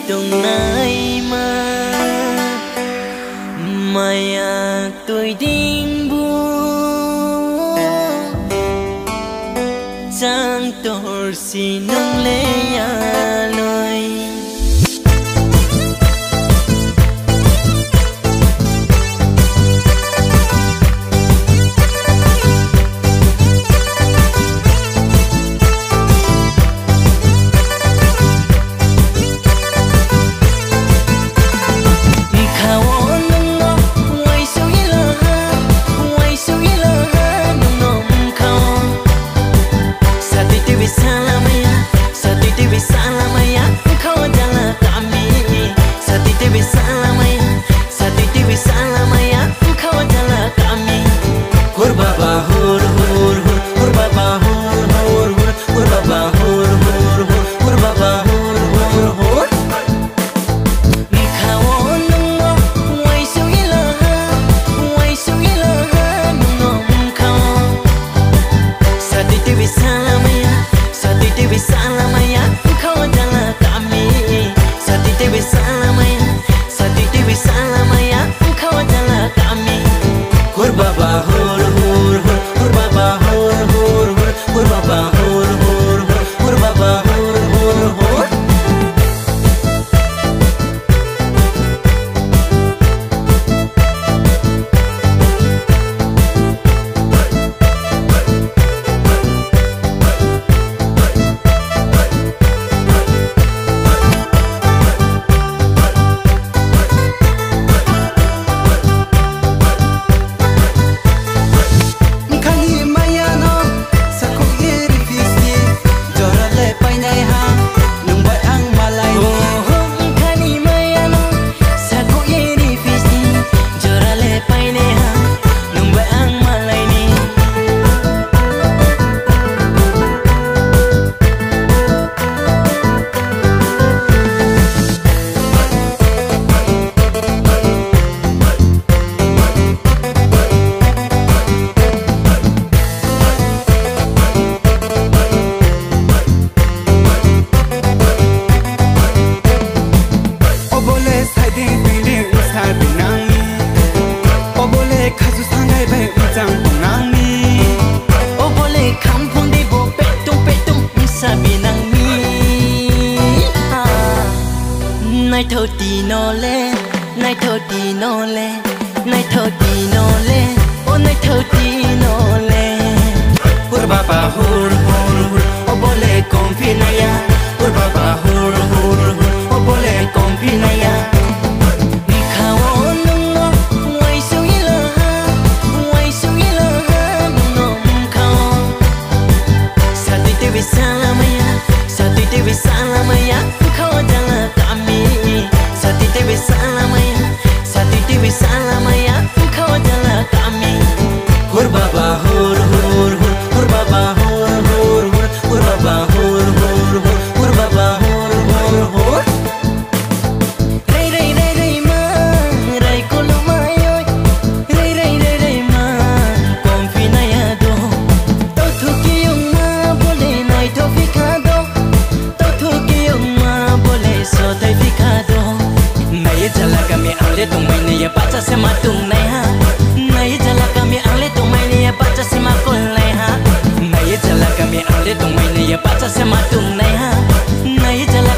tung nay mà maya tôi đinh bu chẳng tổ si nông lê ya lôi nay thâu tì nó lên, nay thâu tì nó lên, nay thâu tì nó lên, ô nay thâu tì nó lên. Hur baba hur hur hur, ô bole con pinaya. Hur baba hur hur hur, ô bole con pinaya. Salamaya, kau adalah kami. Sati Dewi salamaya, Sati Dewi salamaya, kau adalah kami. Hur baba hur hur hur, hur baba hur hur hur, hur baba hur hur hur, hur baba hur hur hur. Ray ray ray ray ma, ray kolo mayoy. Ray ray ray ray ma, confinado. Tau thuki yung ma, boleh naik tofikado. Tung mai ni ya baca sema tung nai ha, nai jala kami ale tung mai ni ya baca sema kol nai ha, nai jala kami ale tung mai ni ya baca sema tung nai ha, nai jala